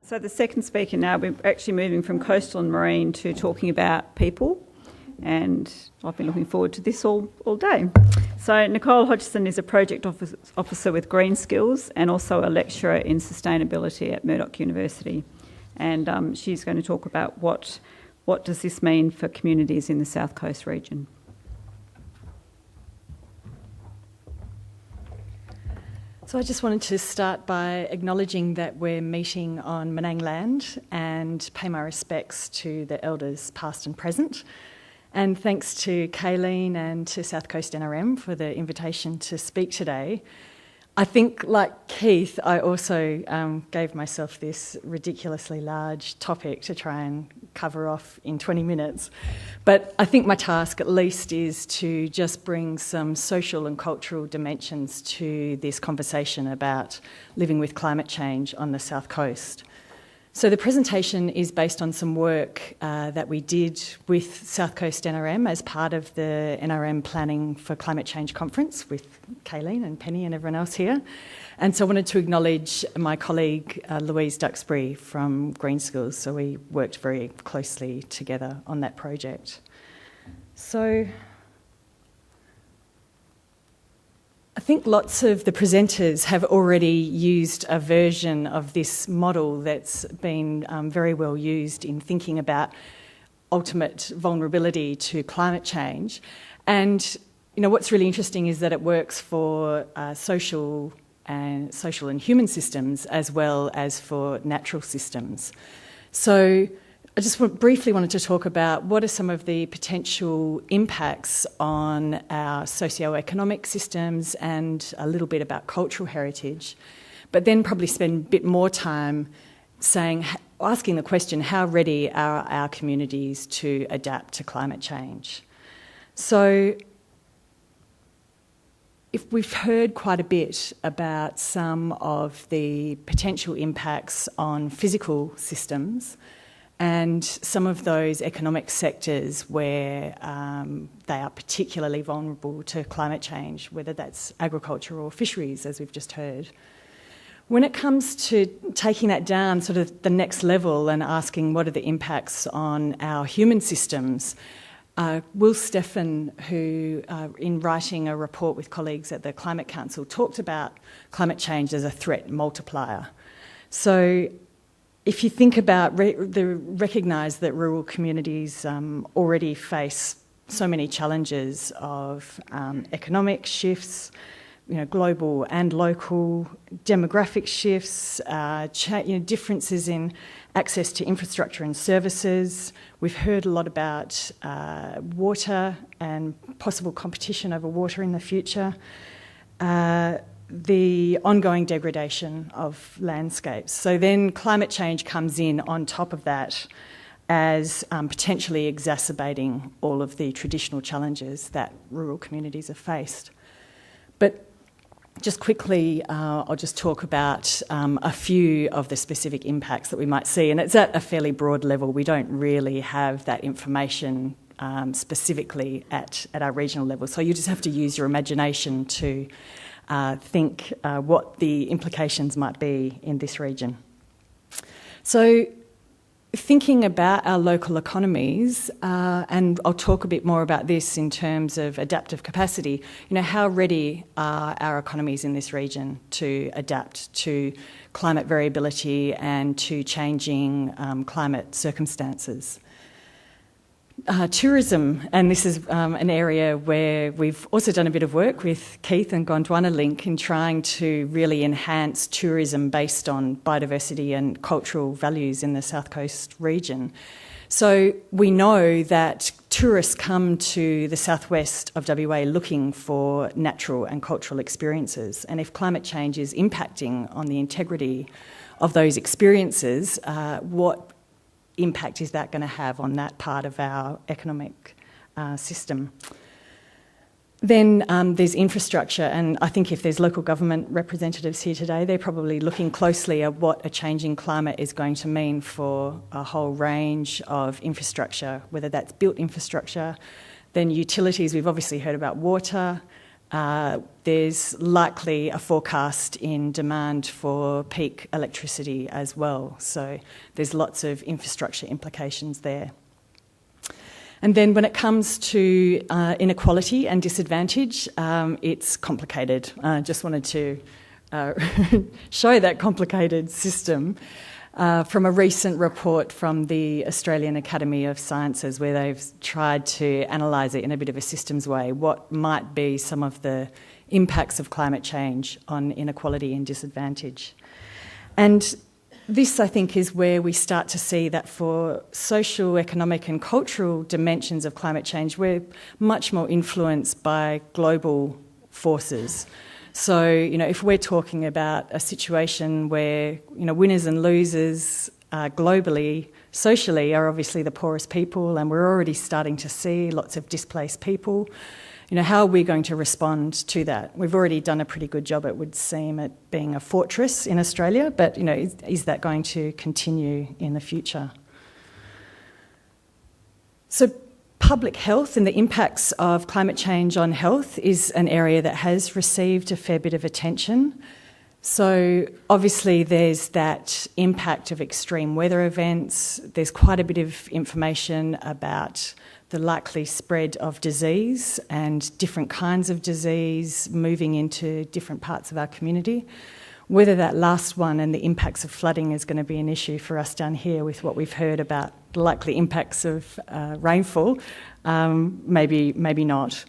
So the second speaker now, we're actually moving from coastal and marine to talking about people, and I've been looking forward to this all day. So Nicole Hodgson is a project officer with Green Skills and also a lecturer in sustainability at Murdoch University, and she's going to talk about what does this mean for communities in the South Coast region. So I just wanted to start by acknowledging that we're meeting on Menang land and pay my respects to the elders past and present. And thanks to Kayleen and to South Coast NRM for the invitation to speak today. I think, like Keith, I also gave myself this ridiculously large topic to try and cover off in 20 minutes. But I think my task at least is to just bring some social and cultural dimensions to this conversation about living with climate change on the South Coast. So the presentation is based on some work that we did with South Coast NRM as part of the NRM Planning for Climate Change Conference with Kayleen and Penny and everyone else here. And so I wanted to acknowledge my colleague Louise Duxbury from Green Skills. So we worked very closely together on that project. So I think lots of the presenters have already used a version of this model that's been very well used in thinking about ultimate vulnerability to climate change. And you know what's really interesting is that it works for social and human systems as well as for natural systems. So I just briefly wanted to talk about what are some of the potential impacts on our socio-economic systems and a little bit about cultural heritage, but then probably spend a bit more time asking the question, how ready are our communities to adapt to climate change? So if we've heard quite a bit about some of the potential impacts on physical systems, and some of those economic sectors where they are particularly vulnerable to climate change, whether that's agriculture or fisheries, as we've just heard. When it comes to taking that down sort of the next level and asking what are the impacts on our human systems, Will Steffen, who in writing a report with colleagues at the Climate Council, talked about climate change as a threat multiplier. So if you think about recognise that rural communities already face so many challenges of economic shifts, global and local, demographic shifts, differences in access to infrastructure and services. We've heard a lot about water and possible competition over water in the future. The ongoing degradation of landscapes. So then climate change comes in on top of that as potentially exacerbating all of the traditional challenges that rural communities have faced. But just quickly, I'll just talk about a few of the specific impacts that we might see, and it's at a fairly broad level. We don't really have that information specifically at our regional level, so you just have to use your imagination to think what the implications might be in this region. So thinking about our local economies, and I'll talk a bit more about this in terms of adaptive capacity, how ready are our economies in this region to adapt to climate variability and to changing climate circumstances? Tourism, and this is an area where we've also done a bit of work with Keith and Gondwana Link in trying to really enhance tourism based on biodiversity and cultural values in the South Coast region. So we know that tourists come to the southwest of WA looking for natural and cultural experiences, and if climate change is impacting on the integrity of those experiences, what impact is that going to have on that part of our economic system? Then there's infrastructure, and I think if there's local government representatives here today, they're probably looking closely at what a changing climate is going to mean for a whole range of infrastructure, whether that's built infrastructure, then utilities. We've obviously heard about water, there's likely a forecast in demand for peak electricity as well. So there's lots of infrastructure implications there. And then when it comes to inequality and disadvantage, it's complicated. I just wanted to show that complicated system from a recent report from the Australian Academy of Sciences, where they've tried to analyse it in a bit of a systems way, what might be some of the impacts of climate change on inequality and disadvantage. And this, I think, is where we start to see that for social, economic and cultural dimensions of climate change, we're much more influenced by global forces. So, if we're talking about a situation where, winners and losers globally, socially, are obviously the poorest people, and we're already starting to see lots of displaced people, how are we going to respond to that? We've already done a pretty good job, it would seem, at being a fortress in Australia, but, is that going to continue in the future? So public health and the impacts of climate change on health is an area that has received a fair bit of attention. So obviously there's that impact of extreme weather events. There's quite a bit of information about the likely spread of disease and different kinds of disease moving into different parts of our community. Whether that last one and the impacts of flooding is going to be an issue for us down here with what we've heard about the likely impacts of rainfall, maybe not.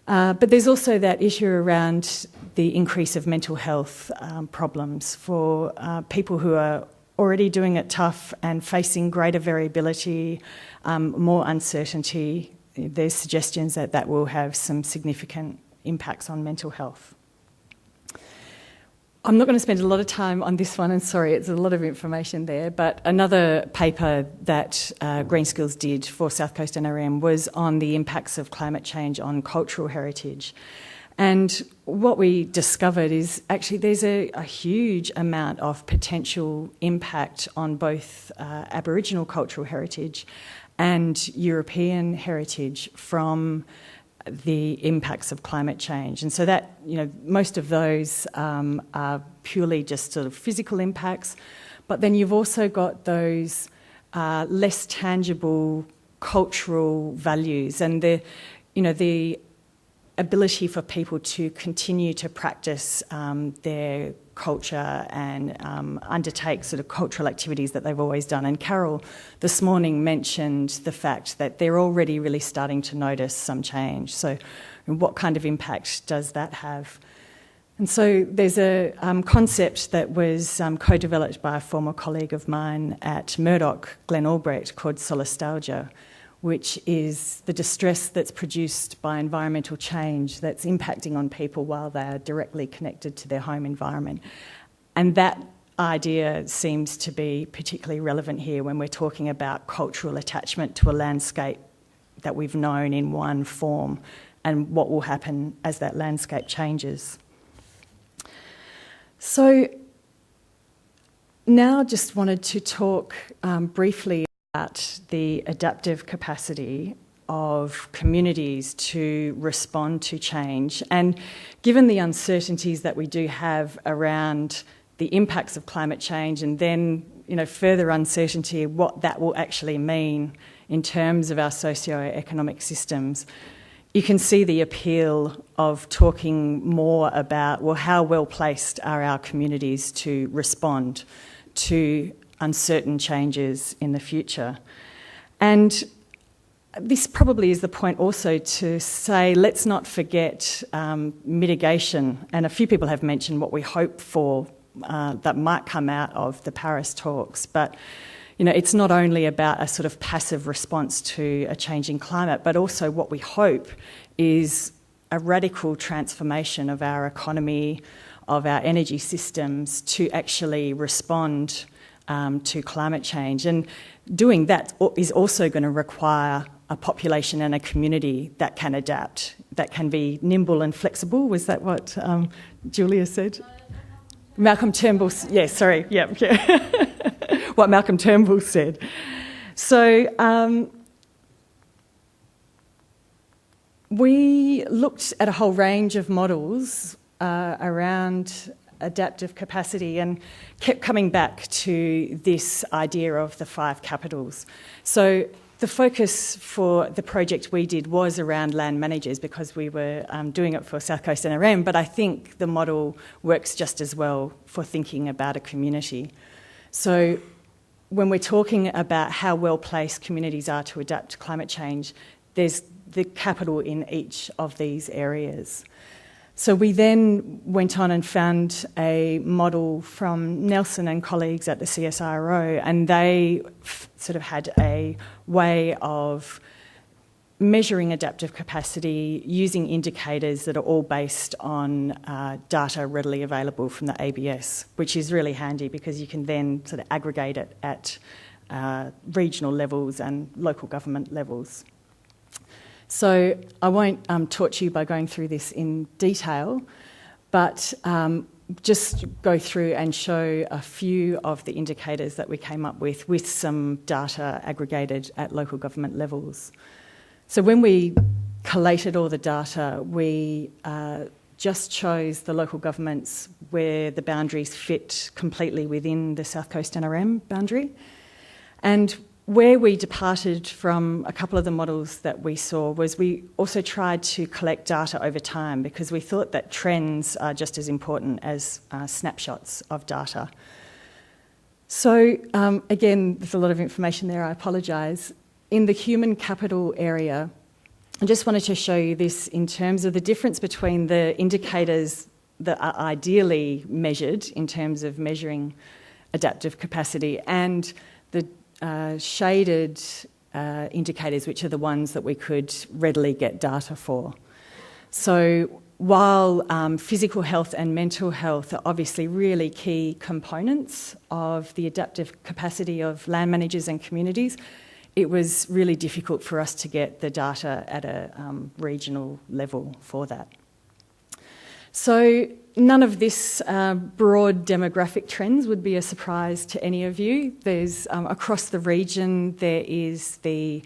But there's also that issue around the increase of mental health problems for people who are already doing it tough and facing greater variability, more uncertainty. There's suggestions that that will have some significant impacts on mental health. I'm not going to spend a lot of time on this one, and sorry, it's a lot of information there, but another paper that Green Skills did for South Coast NRM was on the impacts of climate change on cultural heritage. And what we discovered is actually there's a huge amount of potential impact on both Aboriginal cultural heritage and European heritage from the impacts of climate change. And so that, most of those are purely just sort of physical impacts, but then you've also got those less tangible cultural values and the ability for people to continue to practice their culture and undertake sort of cultural activities that they've always done. And Carol this morning mentioned the fact that they're already really starting to notice some change. So what kind of impact does that have? And so there's a concept that was co-developed by a former colleague of mine at Murdoch, Glenn Albrecht, called Celeste Alger, which is the distress that's produced by environmental change that's impacting on people while they're directly connected to their home environment. And that idea seems to be particularly relevant here when we're talking about cultural attachment to a landscape that we've known in one form and what will happen as that landscape changes. So now just wanted to talk briefly about the adaptive capacity of communities to respond to change. And given the uncertainties that we do have around the impacts of climate change and then, further uncertainty what that will actually mean in terms of our socio-economic systems, you can see the appeal of talking more about, how well placed are our communities to respond to uncertain changes in the future. And this probably is the point also to say, let's not forget mitigation. And a few people have mentioned what we hope for that might come out of the Paris talks. But, it's not only about a sort of passive response to a changing climate, but also what we hope is a radical transformation of our economy, of our energy systems to actually respond to climate change. And doing that is also going to require a population and a community that can adapt, that can be nimble and flexible. Was that what Julia said? Malcolm Turnbull, what Malcolm Turnbull said. So We looked at a whole range of models around adaptive capacity and kept coming back to this idea of the 5 capitals. So the focus for the project we did was around land managers because we were doing it for South Coast NRM, but I think the model works just as well for thinking about a community. So when we're talking about how well-placed communities are to adapt to climate change, there's the capital in each of these areas. So we then went on and found a model from Nelson and colleagues at the CSIRO, and they sort of had a way of measuring adaptive capacity using indicators that are all based on data readily available from the ABS, which is really handy because you can then sort of aggregate it at regional levels and local government levels. So I won't torture you by going through this in detail, but just go through and show a few of the indicators that we came up with some data aggregated at local government levels. So when we collated all the data, we just chose the local governments where the boundaries fit completely within the South Coast NRM boundary. And where we departed from a couple of the models that we saw was we also tried to collect data over time because we thought that trends are just as important as snapshots of data. So again, there's a lot of information there, I apologise. In the human capital area, I just wanted to show you this in terms of the difference between the indicators that are ideally measured in terms of measuring adaptive capacity and the shaded indicators, which are the ones that we could readily get data for. So while physical health and mental health are obviously really key components of the adaptive capacity of land managers and communities, it was really difficult for us to get the data at a regional level for that. So none of this broad demographic trends would be a surprise to any of you. There's across the region there is the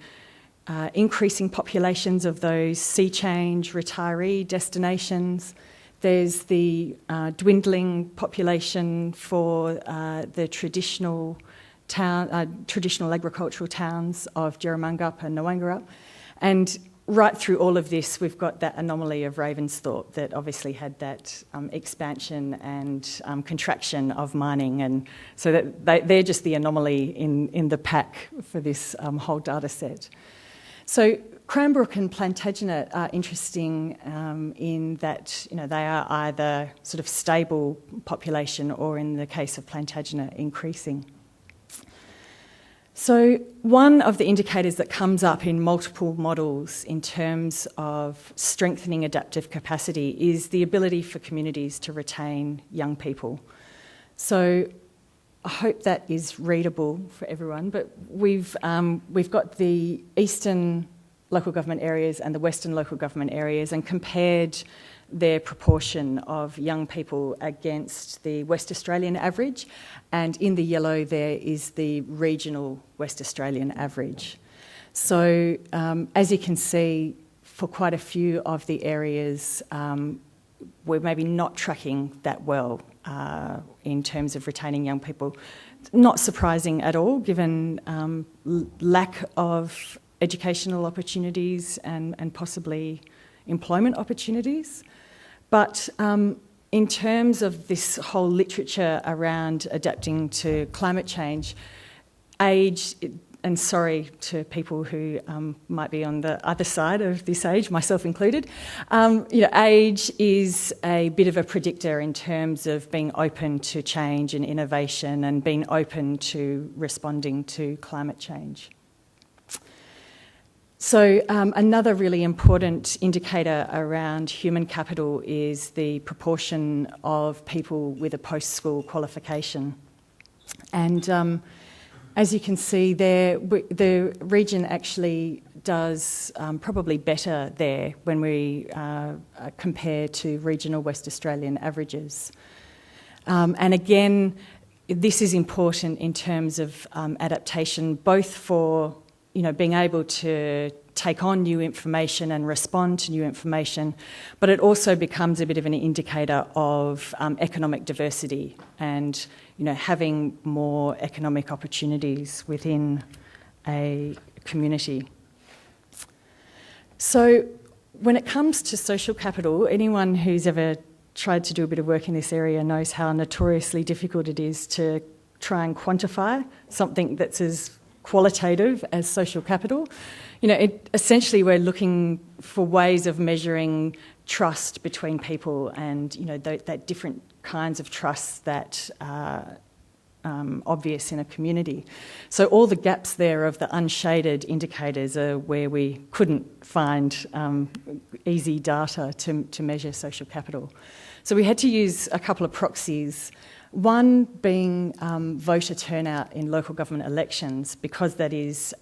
increasing populations of those sea change retiree destinations. There's the dwindling population for the traditional agricultural towns of Jerramungup and Nowangarup, and right through all of this, we've got that anomaly of Ravensthorpe that obviously had that expansion and contraction of mining, and so that they're just the anomaly in the pack for this whole data set. So Cranbrook and Plantagenet are interesting in that they are either sort of stable population or, in the case of Plantagenet, increasing. So one of the indicators that comes up in multiple models in terms of strengthening adaptive capacity is the ability for communities to retain young people. So I hope that is readable for everyone, but we've got the eastern local government areas and the western local government areas and compared their proportion of young people against the West Australian average, and in the yellow there is the regional West Australian average. So as you can see, for quite a few of the areas, we're maybe not tracking that well in terms of retaining young people. Not surprising at all, given lack of educational opportunities and possibly employment opportunities. But in terms of this whole literature around adapting to climate change, age, and sorry to people who might be on the other side of this age, myself included, age is a bit of a predictor in terms of being open to change and innovation and being open to responding to climate change. So another really important indicator around human capital is the proportion of people with a post-school qualification. And as you can see there, the region actually does probably better there when we compare to regional West Australian averages. And again, this is important in terms of adaptation, both for being able to take on new information and respond to new information, but it also becomes a bit of an indicator of economic diversity and, having more economic opportunities within a community. So when it comes to social capital, anyone who's ever tried to do a bit of work in this area knows how notoriously difficult it is to try and quantify something that's as qualitative as social capital. Essentially we're looking for ways of measuring trust between people and, that different kinds of trusts that are obvious in a community. So all the gaps there of the unshaded indicators are where we couldn't find easy data to measure social capital. So we had to use a couple of proxies. One being voter turnout in local government elections, because that is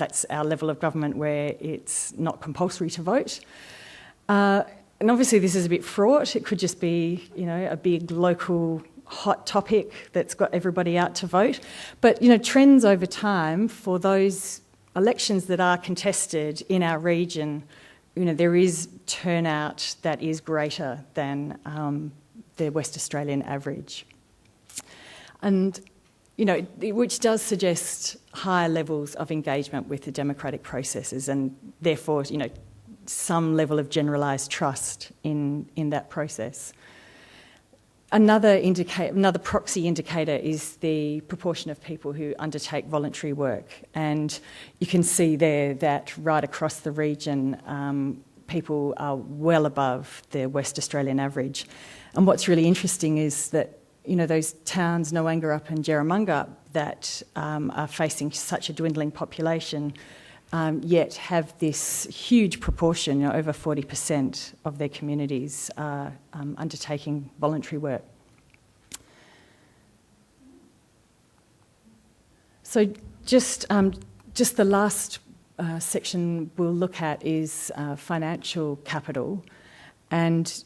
that's our level of government where it's not compulsory to vote. And obviously this is a bit fraught. It could just be, a big local hot topic that's got everybody out to vote. But, trends over time for those elections that are contested in our region, there is turnout that is greater than the West Australian average. And, which does suggest higher levels of engagement with the democratic processes and therefore, some level of generalised trust in that process. Another proxy indicator is the proportion of people who undertake voluntary work. And you can see there that right across the region, people are well above the West Australian average. And what's really interesting is that, those towns, Noangarup and Jerramungup, that are facing such a dwindling population, yet have this huge proportion, over 40% of their communities are undertaking voluntary work. So just the last section we'll look at is financial capital. And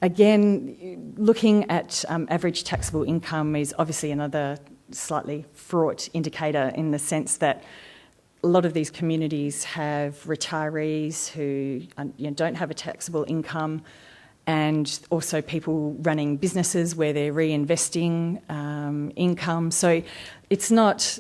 again, looking at average taxable income is obviously another slightly fraught indicator in the sense that a lot of these communities have retirees who don't have a taxable income, and also people running businesses where they're reinvesting income. So it's not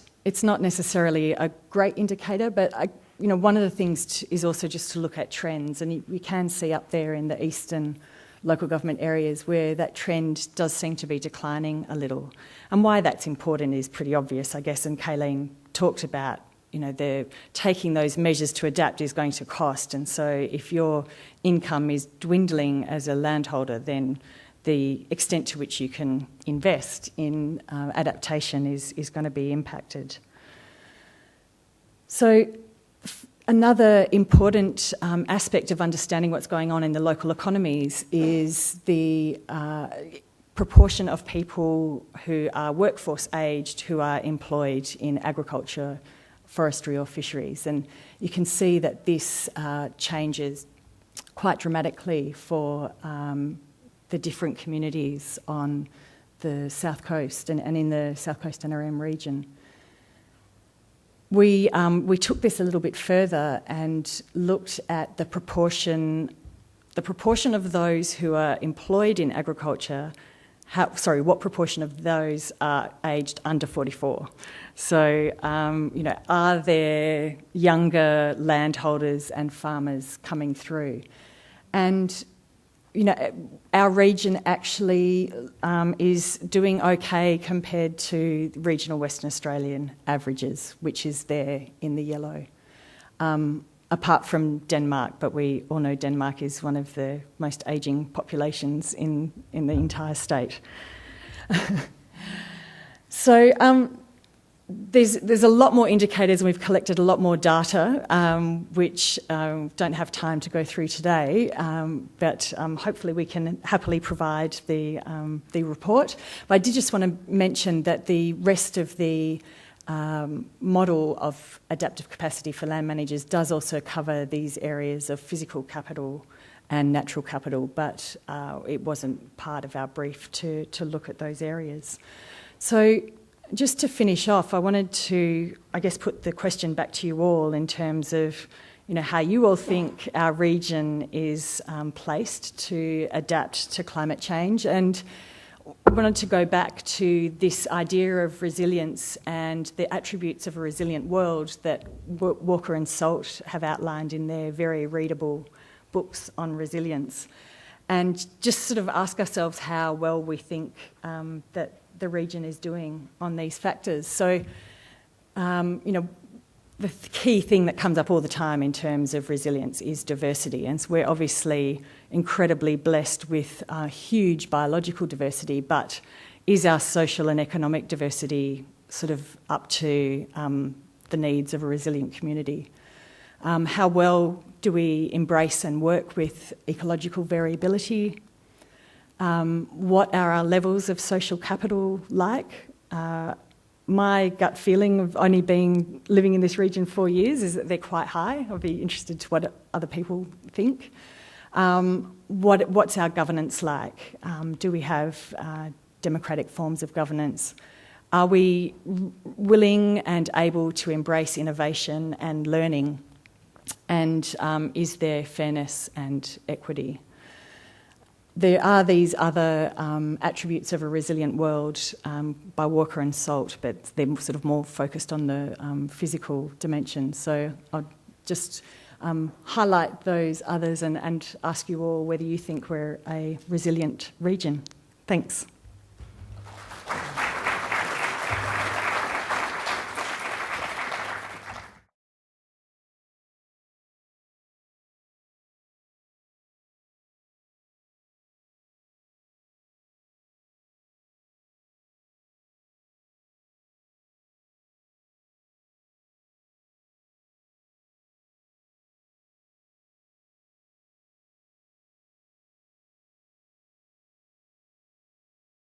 necessarily a great indicator, but one of the things is also just to look at trends, and you can see up there in the eastern local government areas where that trend does seem to be declining a little. And why that's important is pretty obvious, I guess, and Kayleen talked about they're taking those measures to adapt is going to cost. And so if your income is dwindling as a landholder, then the extent to which you can invest in adaptation is going to be impacted. So another important aspect of understanding what's going on in the local economies is the proportion of people who are workforce aged who are employed in agriculture, forestry or fisheries. And you can see that this changes quite dramatically for the different communities on the South Coast and in the South Coast NRM region. We took this a little bit further and looked at the proportion of those who are employed in agriculture. What proportion of those are aged under 44? So, are there younger landholders and farmers coming through? And, our region actually is doing okay compared to regional Western Australian averages, which is there in the yellow. Apart from Denmark, but we all know Denmark is one of the most ageing populations in the entire state. So there's a lot more indicators, and we've collected a lot more data, which don't have time to go through today, but hopefully we can happily provide the report. But I did just want to mention that the rest of the model of adaptive capacity for land managers does also cover these areas of physical capital and natural capital, but it wasn't part of our brief to look at those areas. So Just to finish off, I wanted to, I guess, put the question back to you all in terms of, how you all think our region is placed to adapt to climate change. And I wanted to go back to this idea of resilience and the attributes of a resilient world that Walker and Salt have outlined in their very readable books on resilience. And just sort of ask ourselves how well we think that the region is doing on these factors. So, the key thing that comes up all the time in terms of resilience is diversity. And so we're obviously incredibly blessed with huge biological diversity, but is our social and economic diversity sort of up to the needs of a resilient community? How well do we embrace and work with ecological variability? What are our levels of social capital like? My gut feeling of only living in this region 4 years is that they're quite high. I'd be interested to what other people think. What's our governance like? Do we have democratic forms of governance? Are we willing and able to embrace innovation and learning? And is there fairness and equity? There are these other attributes of a resilient world by Walker and Salt, but they're sort of more focused on the physical dimension. So I'll just highlight those others and ask you all whether you think we're a resilient region. Thanks.